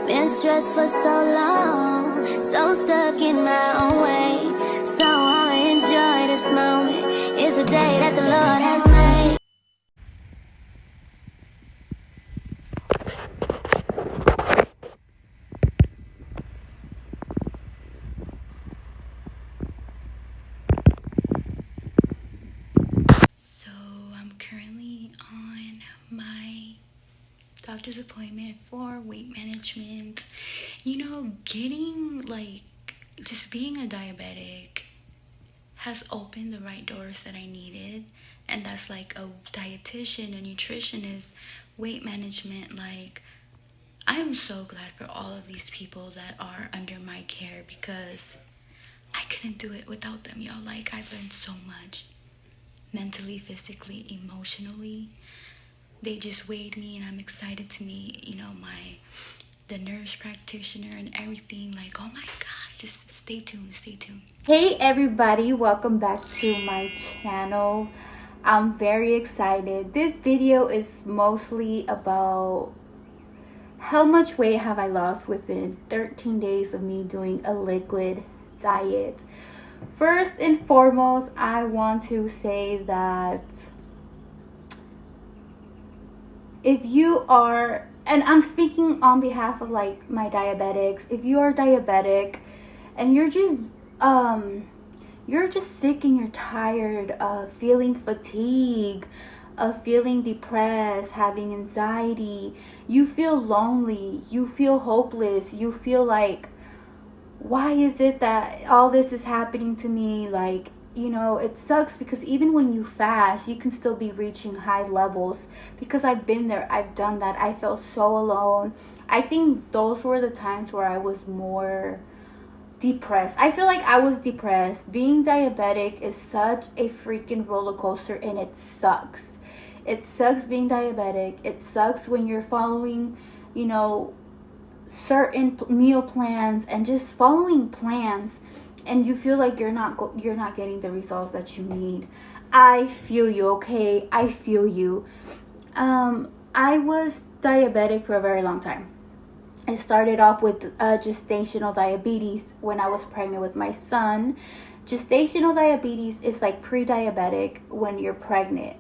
Been stressed for so long, so stuck in my own way. So I'ma enjoy this moment. It's the day that the Lord has made. So I'm currently on my doctor's appointment for weight management. Getting just being a diabetic has opened the right doors that I needed, and that's like a dietitian, a nutritionist, weight management. I am so glad for all of these people that are under my care, because I couldn't do it without them, y'all. I've learned so much mentally, physically, emotionally. They just weighed me, and I'm excited to meet, the nurse practitioner and everything. Oh my god, just stay tuned. Hey everybody, welcome back to my channel. I'm very excited. This video is mostly about how much weight have I lost within 13 days of me doing a liquid diet. First and foremost, I want to say that if you are, and I'm speaking on behalf of my diabetics, if you are diabetic and you're just sick and you're tired of feeling fatigue, of feeling depressed, having anxiety, you feel lonely, you feel hopeless, you feel like, why is it that all this is happening to me? It sucks, because even when you fast, you can still be reaching high levels, because I've been there, I've done that. I felt so alone. I think those were the times where I was more depressed. I feel like I was depressed. Being diabetic is such a freaking roller coaster, and it sucks. It sucks being diabetic. It sucks when you're following, certain meal plans and just following plans, and you feel like you're not getting the results that you need. I feel you, okay? I feel you. I was diabetic for a very long time. I started off with gestational diabetes when I was pregnant with my son. Gestational diabetes is like pre-diabetic when you're pregnant,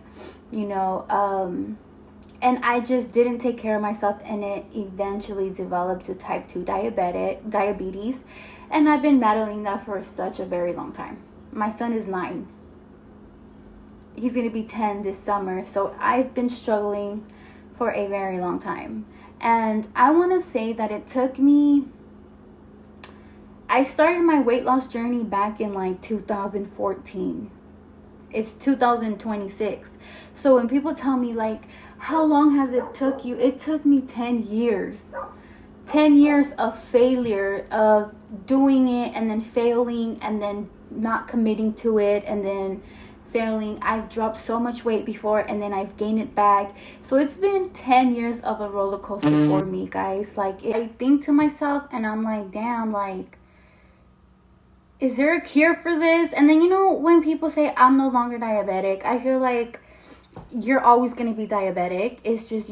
and I just didn't take care of myself, and it eventually developed to type 2 diabetes. And I've been battling that for such a very long time. My son is 9. He's going to be 10 this summer. So I've been struggling for a very long time. And I want to say that it took me... I started my weight loss journey back in 2014. It's 2026. So when people tell me how long has it took you? It took me 10 years. 10 years of failure, of doing it and then failing and then not committing to it and then failing. I've dropped so much weight before, and then I've gained it back. So it's been 10 years of a roller coaster for me, guys. I think to myself, and I'm like, damn, is there a cure for this? And then, when people say I'm no longer diabetic, I feel like you're always going to be diabetic. It's just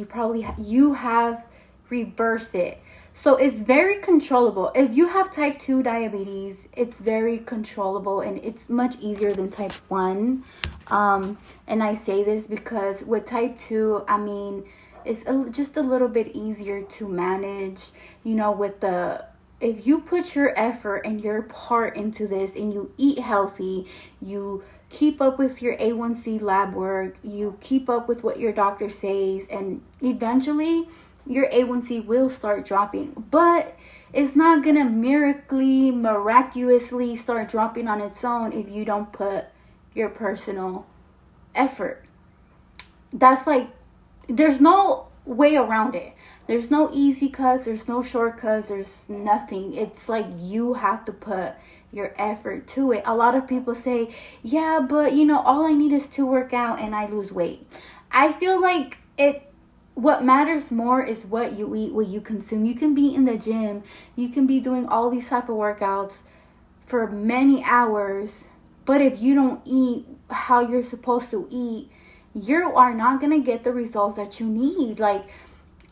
you have reversed it. So it's very controllable. If you have type 2 diabetes, it's very controllable, and it's much easier than type 1. And I say this because with type 2, it's just a little bit easier to manage, if you put your effort and your part into this, and you eat healthy, you keep up with your A1C lab work, you keep up with what your doctor says, and eventually your A1C will start dropping. But it's not gonna miraculously start dropping on its own if you don't put your personal effort. That's there's no way around it. There's no easy cuts, there's no shortcuts, there's nothing. It's you have to put your effort to it. A lot of people say, yeah, but all I need is to work out and I lose weight. I feel like what matters more is what you eat, what you consume. You can be in the gym, you can be doing all these type of workouts for many hours, but if you don't eat how you're supposed to eat, you are not going to get the results that you need.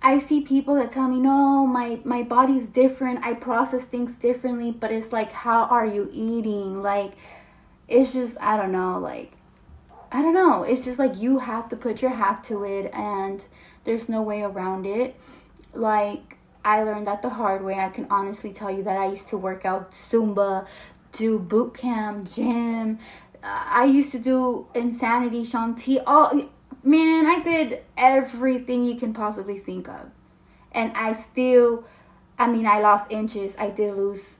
I see people that tell me, no, my body's different. I process things differently. But it's like, how are you eating? Like, it's just, I don't know. Like, I don't know. It's just like you have to put your half to it. And there's no way around it. Like, I learned that the hard way. I can honestly tell you that I used to work out Zumba, do boot camp, gym. I used to do Insanity, Shanti, all... Man, I did everything you can possibly think of. And I lost inches. I did lose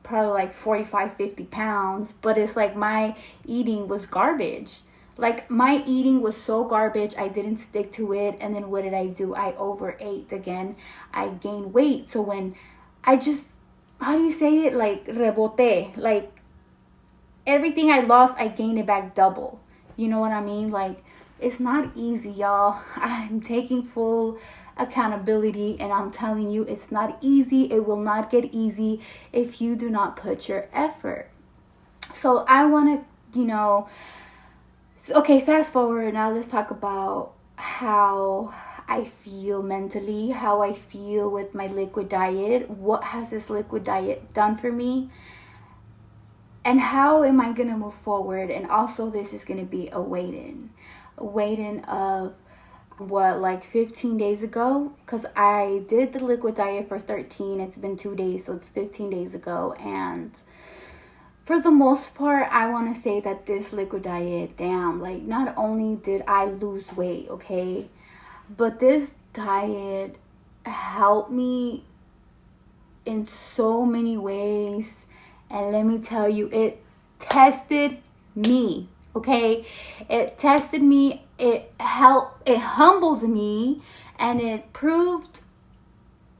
probably like 45, 50 pounds. But it's like my eating was garbage. Like, my eating was so garbage, I didn't stick to it. And then what did I do? I overate again. I gained weight. So when I just, how do you say it? Like, rebote. Like, everything I lost, I gained it back double. You know what I mean? Like, it's not easy, y'all. I'm taking full accountability, and I'm telling you, it's not easy. It will not get easy if you do not put your effort. So I want to, okay, fast forward. Now let's talk about how I feel mentally, how I feel with my liquid diet. What has this liquid diet done for me? And how am I going to move forward? And also, this is going to be a wait-in of like 15 days ago, because I did the liquid diet for 13. It's been 2 days, so it's 15 days ago. And for the most part, I want to say that this liquid diet, damn, like, not only did I lose weight, okay, but this diet helped me in so many ways. And let me tell you, it tested me. Okay, it tested me, it humbled me, and it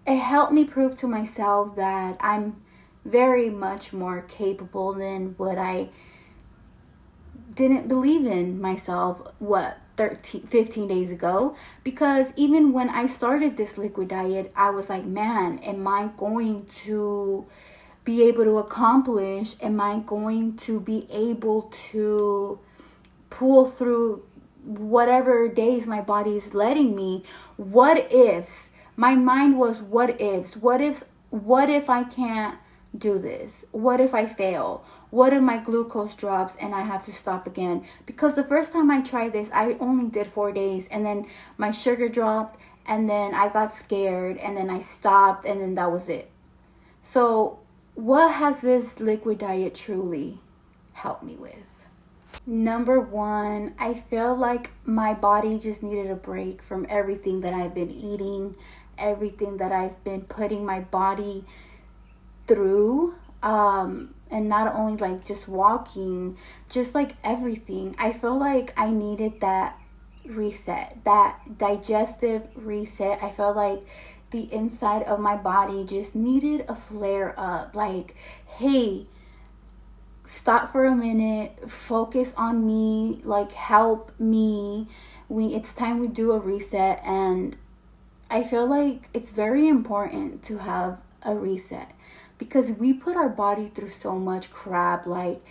helped me prove to myself that I'm very much more capable than what I didn't believe in myself, 15 days ago. Because even when I started this liquid diet, I was like, man, am I going to be able to accomplish? Am I going to be able to pull through whatever days my body is letting me? What ifs? My mind was what ifs. What if I can't do this? What if I fail? What if my glucose drops and I have to stop again? Because the first time I tried this, I only did 4 days, and then my sugar dropped, and then I got scared, and then I stopped, and then that was it. So what has this liquid diet truly helped me with? Number one, I feel like my body just needed a break from everything that I've been eating, everything that I've been putting my body through. And not only like just walking, just like everything. I feel like I needed that reset, that digestive reset. I felt like the inside of my body just needed a flare up. Like, hey, stop for a minute, focus on me, like, help me. It's time we do a reset. And I feel like it's very important to have a reset, because we put our body through so much crap, like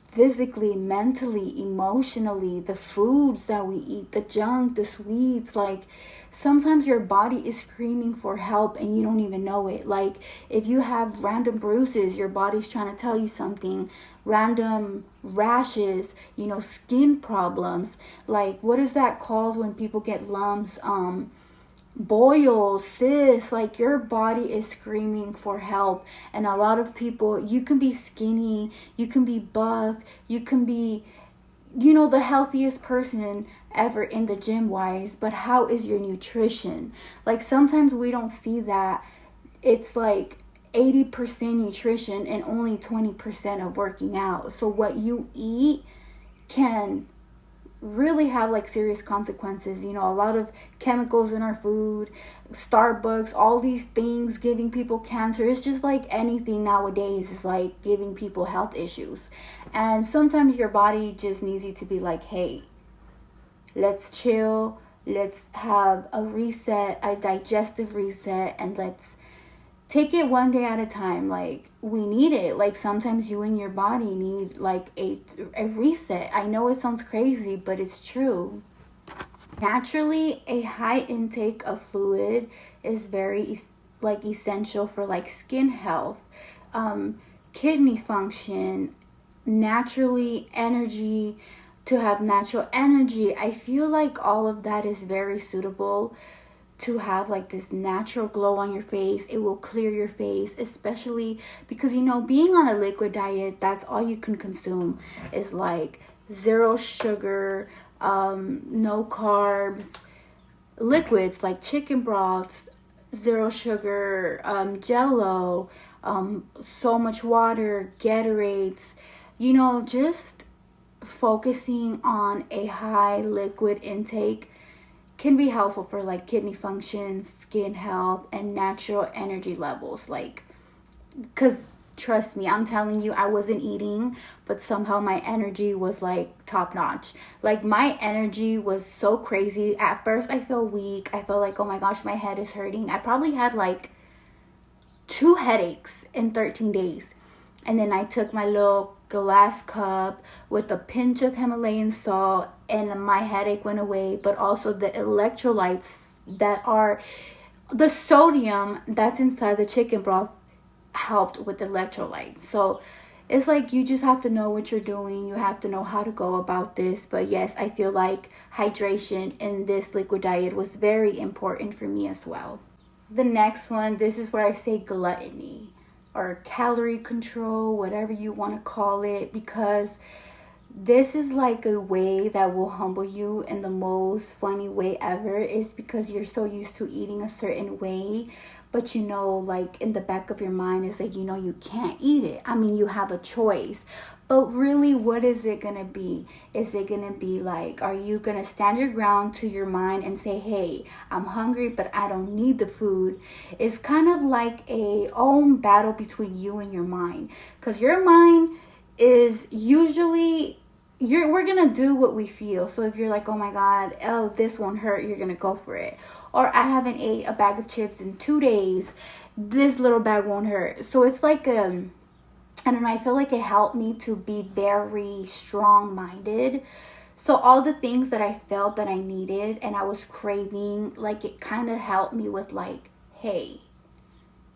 physically, mentally, emotionally, the foods that we eat, the junk, the sweets. Like, sometimes your body is screaming for help and you don't even know it. Like, if you have random bruises, your body's trying to tell you something. Random rashes, skin problems. Like, what is that called when people get lumps? Boils, cysts. Like, your body is screaming for help. And a lot of people, you can be skinny, you can be buff, you can be, the healthiest person ever in the gym wise, but how is your nutrition? Like, sometimes we don't see that. It's like 80% nutrition and only 20% of working out. So what you eat can really have like serious consequences. A lot of chemicals in our food, Starbucks, all these things giving people cancer. It's just like anything nowadays is like giving people health issues. And sometimes your body just needs you to be like, hey, let's chill, let's have a reset, a digestive reset, and let's take it one day at a time. Like, we need it. Like, sometimes you and your body need like a reset. I know it sounds crazy, but it's true. Naturally, a high intake of fluid is very essential for like skin health, kidney function, naturally energy, to have natural energy. I feel like all of that is very suitable to have like this natural glow on your face. It will clear your face, especially because, you know, being on a liquid diet, that's all you can consume is like zero sugar, no carbs, liquids like chicken broths, zero sugar, Jello, so much water, Gatorades, you know, just focusing on a high liquid intake can be helpful for like kidney function, skin health, and natural energy levels. Like, because trust me, I'm telling you, I wasn't eating, but somehow my energy was like top notch. Like, my energy was so crazy. At first, I felt weak. I felt like, oh my gosh, my head is hurting. I probably had like 2 headaches in 13 days. And then I took my little glass cup with a pinch of Himalayan salt, and my headache went away. But also the electrolytes that are the sodium that's inside the chicken broth helped with electrolytes. So it's like you just have to know what you're doing. You have to know how to go about this. But yes, I feel like hydration in this liquid diet was very important for me as well. The next one, this is where I say gluttony or calorie control, whatever you want to call it, because this is like a way that will humble you in the most funny way ever. Is because you're so used to eating a certain way, but you know, like in the back of your mind is like, you know, you can't eat it. I mean, you have a choice, but really, what is it gonna be? Is it gonna be like, are you gonna stand your ground to your mind and say, hey, I'm hungry, but I don't need the food? It's kind of like a own battle between you and your mind, because your mind is usually we're gonna do what we feel. So if you're like, oh my god, oh, this won't hurt, you're gonna go for it. Or I haven't ate a bag of chips in 2 days, this little bag won't hurt. So it's like I don't know, I feel like it helped me to be very strong-minded. So all the things that I felt that I needed and I was craving, like it kind of helped me with like, hey,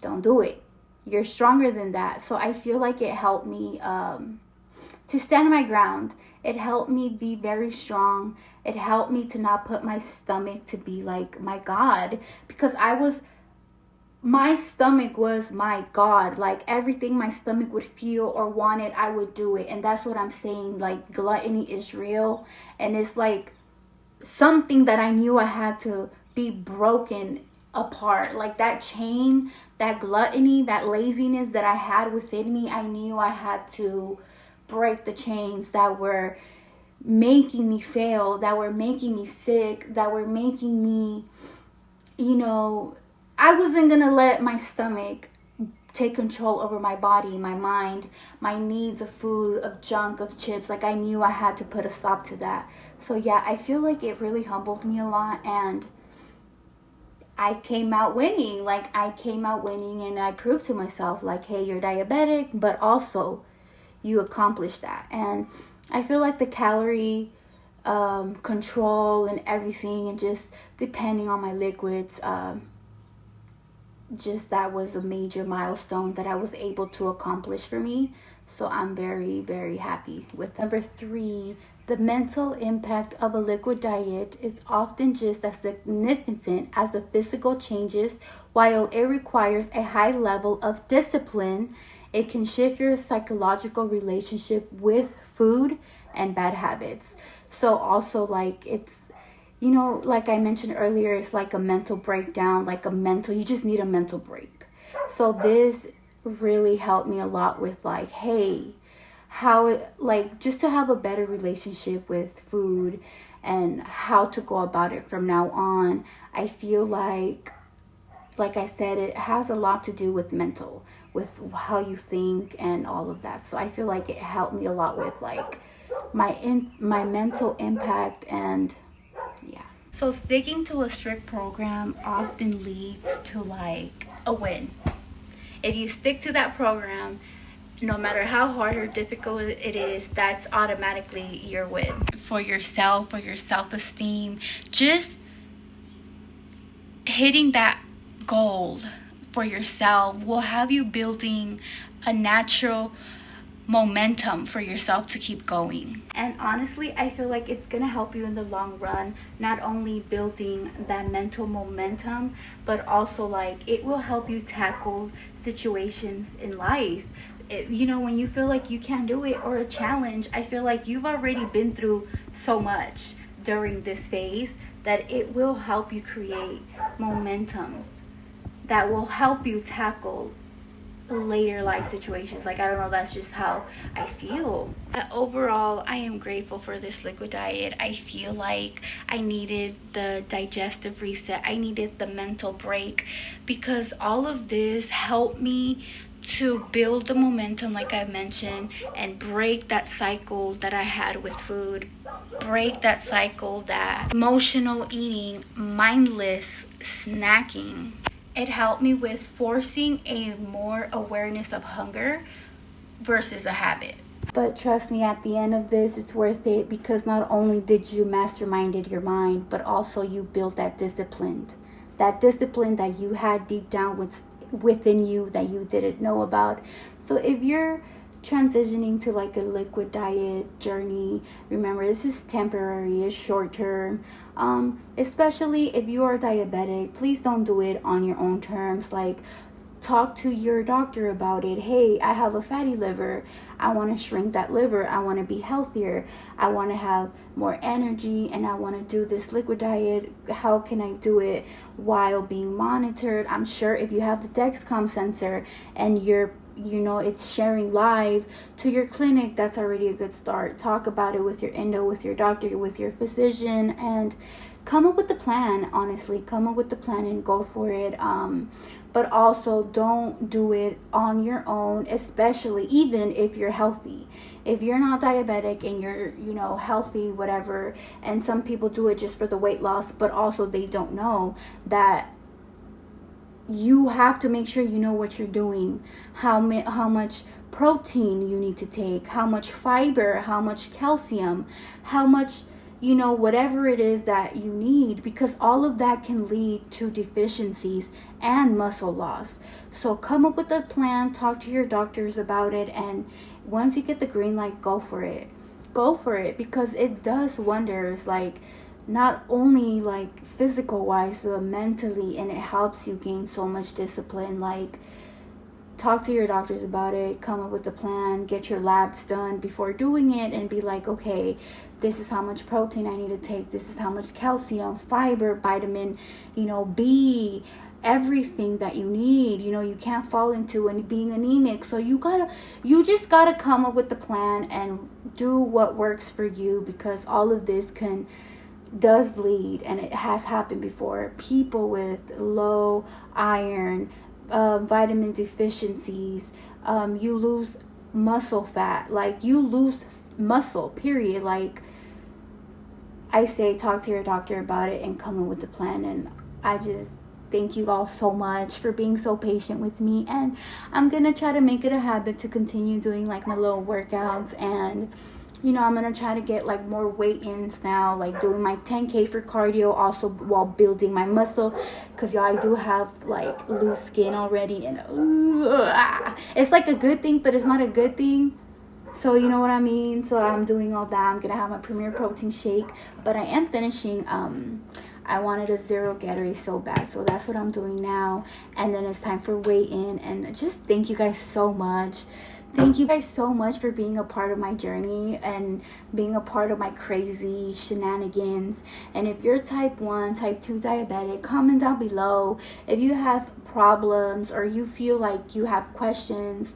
don't do it. You're stronger than that. So I feel like it helped me to stand my ground. It helped me be very strong. It helped me to not put my stomach to be like my God, because my stomach was my God. Like everything my stomach would feel or wanted, I would do it. And that's what I'm saying. Like gluttony is real. And it's like something that I knew I had to be broken apart. Like that chain, that gluttony, that laziness that I had within me, I knew I had to break the chains that were making me fail, that were making me sick, that were making me, you know, I wasn't gonna let my stomach take control over my body, my mind, my needs of food, of junk, of chips. Like I knew I had to put a stop to that. So yeah, I feel like it really humbled me a lot, and I came out winning. Like I came out winning, and I proved to myself like, hey, you're diabetic, but also you accomplished that. And I feel like the calorie control and everything, and just depending on my liquids, just that was a major milestone that I was able to accomplish for me. So I'm very, very happy with that. Number 3, the mental impact of a liquid diet is often just as significant as the physical changes. While it requires a high level of discipline, it can shift your psychological relationship with food and bad habits. So also, like, it's, you know, like I mentioned earlier, it's like a mental breakdown, you just need a mental break. So this really helped me a lot with like, hey, just to have a better relationship with food and how to go about it from now on. I feel like I said, it has a lot to do with with how you think and all of that. So I feel like it helped me a lot with like my mental impact. And yeah. So sticking to a strict program often leads to like a win. If you stick to that program, no matter how hard or difficult it is, that's automatically your win. For yourself, for your self-esteem, just hitting that goal for yourself will have you building a natural momentum for yourself to keep going. And honestly, I feel like it's gonna help you in the long run, not only building that mental momentum, but also like it will help you tackle situations in life. You know, when you feel like you can't do it or a challenge, I feel like you've already been through so much during this phase that it will help you create momentums that will help you tackle later life situations. Like, I don't know, that's just how I feel. But overall, I am grateful for this liquid diet. I feel like I needed the digestive reset, I needed the mental break, because all of this helped me to build the momentum, like I mentioned, and break that cycle that I had with food, break that cycle, that emotional eating, mindless snacking. It helped me with forcing a more awareness of hunger versus a habit. But trust me, at the end of this, it's worth it, because not only did you masterminded your mind, but also you built that discipline. That discipline that you had deep down within you that you didn't know about. So if you're transitioning to like a liquid diet journey, remember, this is temporary, it's short term. Especially if you are diabetic, please don't do it on your own terms. Like, talk to your doctor about it. Hey, I have a fatty liver, I want to shrink that liver, I want to be healthier, I want to have more energy, and I want to do this liquid diet. How can I do it while being monitored? I'm sure if you have the Dexcom sensor and it's sharing live to your clinic, that's already a good start. Talk about it with your endo, with your doctor, with your physician, and come up with the plan. Honestly, come up with the plan and go for it. But also, don't do it on your own, especially even if you're healthy. If you're not diabetic and you're healthy, whatever, and some people do it just for the weight loss, but also they don't know that you have to make sure you know what you're doing, how much protein you need to take, how much fiber, how much calcium, how much, whatever it is that you need, because all of that can lead to deficiencies and muscle loss. So come up with a plan, talk to your doctors about it, and once you get the green light, go for it. Go for it, because it does wonders, like, not only like physical wise, but mentally, and it helps you gain so much discipline. Like, talk to your doctors about it, come up with a plan, get your labs done before doing it, and be like, okay, this is how much protein I need to take, this is how much calcium, fiber, vitamin, B, everything that you need. You can't fall into being anemic, so you just gotta come up with the plan and do what works for you, because all of this does lead, and it has happened before, people with low iron, vitamin deficiencies, you lose muscle fat, like you lose muscle, period. Like, I say, talk to your doctor about it and come in with the plan. And I just thank you all so much for being so patient with me, and I'm gonna try to make it a habit to continue doing like my little workouts, and I'm gonna try to get like more weigh-ins now, like doing my 10K for cardio also while building my muscle, because y'all, I do have like loose skin already, and it's like a good thing, but it's not a good thing. So you know what I mean? So I'm doing all that. I'm gonna have my Premier Protein shake, but I am finishing I wanted a zero Gatorade so bad, so that's what I'm doing now. And then it's time for weigh-in, and just thank you guys so much. Thank you guys so much for being a part of my journey and being a part of my crazy shenanigans. And if you're type 1, type 2 diabetic, comment down below. If you have problems or you feel like you have questions,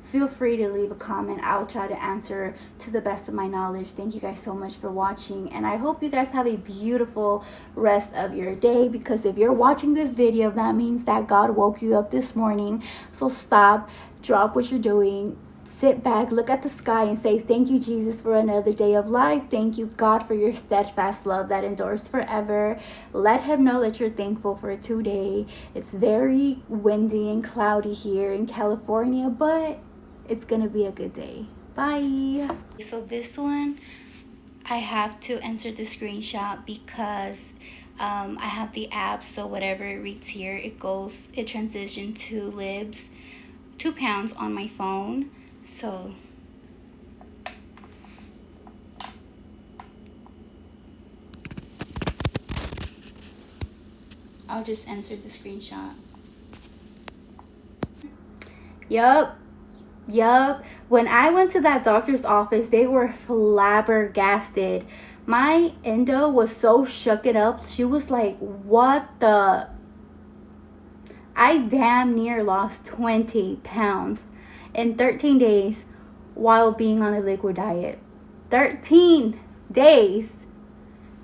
feel free to leave a comment. I'll try to answer to the best of my knowledge. Thank you guys so much for watching, and I hope you guys have a beautiful rest of your day, because if you're watching this video, that means that God woke you up this morning. So stop, drop what you're doing, sit back, look at the sky, and say, thank you, Jesus, for another day of life. Thank you, God, for your steadfast love that endures forever. Let him know that you're thankful for today. It's very windy and cloudy here in California, but it's gonna be a good day. Bye. So this one, I have to enter the screenshot because I have the app, so whatever it reads here, it transitioned to libs, 2 pounds on my phone. So I'll just enter the screenshot. Yup. When I went to that doctor's office, they were flabbergasted. My endo was so shook it up. She was like, what the? I damn near lost 20 pounds in 13 days while being on a liquid diet. 13 days.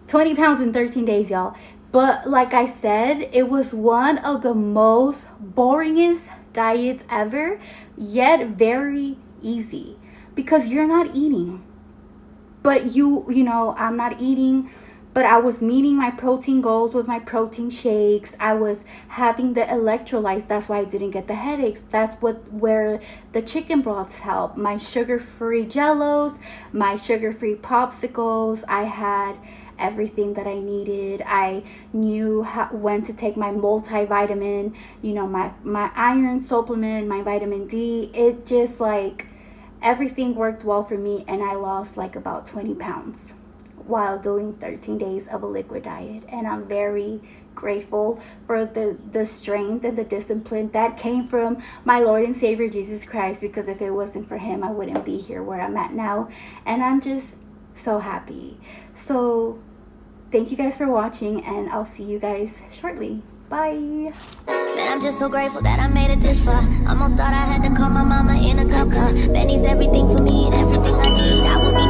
20 pounds in 13 days, y'all. But like I said, it was one of the most boringest diets ever, yet very easy because you're not eating. But you know, I'm not eating, but I was meeting my protein goals with my protein shakes. I was having the electrolytes. That's why I didn't get the headaches. That's where the chicken broths help. My sugar-free jellos, my sugar-free popsicles. I had everything that I needed. I knew when to take my multivitamin, you know, my iron supplement, my vitamin D. It just like everything worked well for me, and I lost like about 20 pounds while doing 13 days of a liquid diet. And I'm very grateful for the strength and the discipline that came from my Lord and Savior Jesus Christ, because if it wasn't for him, I wouldn't be here where I'm at now. And I'm just so happy. So thank you guys for watching, and I'll see you guys shortly. Bye. Man, I'm just so grateful that I made it this far. Almost thought I had to call my mama in a cop car. Benny's everything for me and everything I need. I will be